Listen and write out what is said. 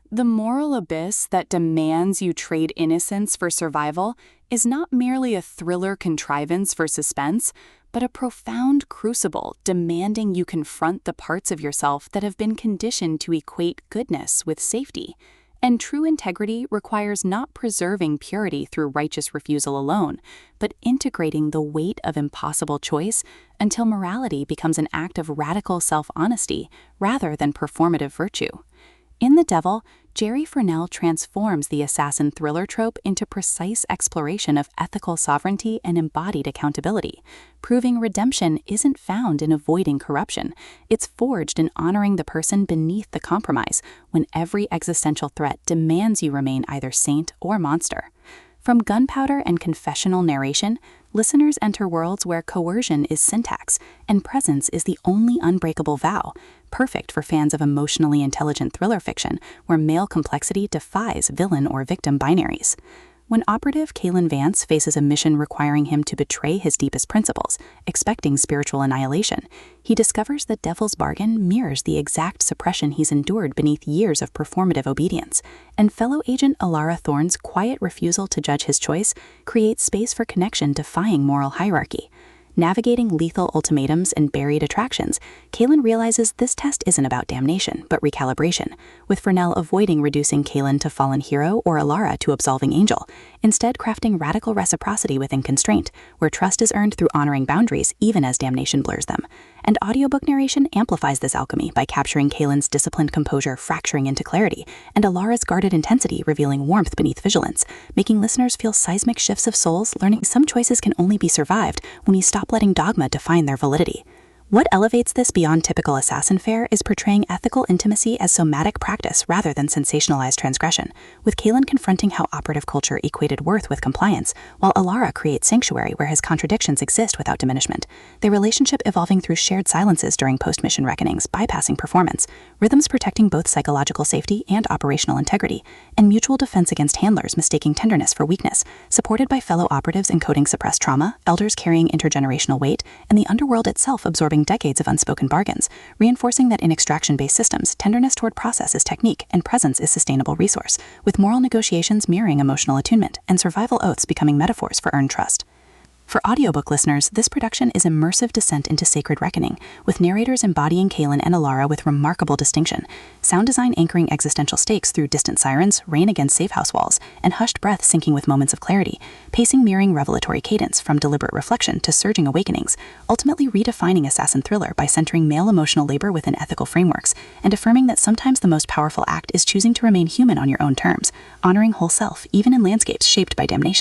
The moral abyss that demands you trade innocence for survival is not merely a thriller contrivance for suspense, but a profound crucible demanding you confront the parts of yourself that have been conditioned to equate goodness with safety. And true integrity requires not preserving purity through righteous refusal alone, but integrating the weight of impossible choice until morality becomes an act of radical self-honesty rather than performative virtue. In The Devil, Jerry Furnell transforms the assassin thriller trope into precise exploration of ethical sovereignty and embodied accountability, proving redemption isn't found in avoiding corruption. It's forged in honoring the person beneath the compromise when every existential threat demands you remain either saint or monster. From gunpowder and confessional narration, listeners enter worlds where coercion is syntax and presence is the only unbreakable vow, perfect for fans of emotionally intelligent thriller fiction where male complexity defies villain or victim binaries. When operative Kalen Vance faces a mission requiring him to betray his deepest principles, expecting spiritual annihilation, he discovers the devil's bargain mirrors the exact suppression he's endured beneath years of performative obedience, and fellow agent Alara Thorne's quiet refusal to judge his choice creates space for connection defying moral hierarchy. Navigating lethal ultimatums and buried attractions, Kalen realizes this test isn't about damnation, but recalibration, with Furnell avoiding reducing Kalen to fallen hero or Alara to absolving angel, instead crafting radical reciprocity within constraint, where trust is earned through honoring boundaries even as damnation blurs them. And audiobook narration amplifies this alchemy by capturing Kalen's disciplined composure fracturing into clarity, and Alara's guarded intensity revealing warmth beneath vigilance, making listeners feel seismic shifts of souls, learning some choices can only be survived when you stop letting dogma define their validity. What elevates this beyond typical assassin fare is portraying ethical intimacy as somatic practice rather than sensationalized transgression, with Kalen confronting how operative culture equated worth with compliance, while Alara creates sanctuary where his contradictions exist without diminishment, their relationship evolving through shared silences during post-mission reckonings, bypassing performance, rhythms protecting both psychological safety and operational integrity, and mutual defense against handlers mistaking tenderness for weakness, supported by fellow operatives encoding suppressed trauma, elders carrying intergenerational weight, and the underworld itself absorbing decades of unspoken bargains, reinforcing that in extraction-based systems, tenderness toward process is technique and presence is sustainable resource, with moral negotiations mirroring emotional attunement and survival oaths becoming metaphors for earned trust. For audiobook listeners, this production is immersive descent into sacred reckoning, with narrators embodying Kalen and Alara with remarkable distinction, sound design anchoring existential stakes through distant sirens, rain against safe house walls, and hushed breath syncing with moments of clarity, pacing mirroring revelatory cadence from deliberate reflection to surging awakenings, ultimately redefining assassin thriller by centering male emotional labor within ethical frameworks, and affirming that sometimes the most powerful act is choosing to remain human on your own terms, honoring whole self even in landscapes shaped by damnation.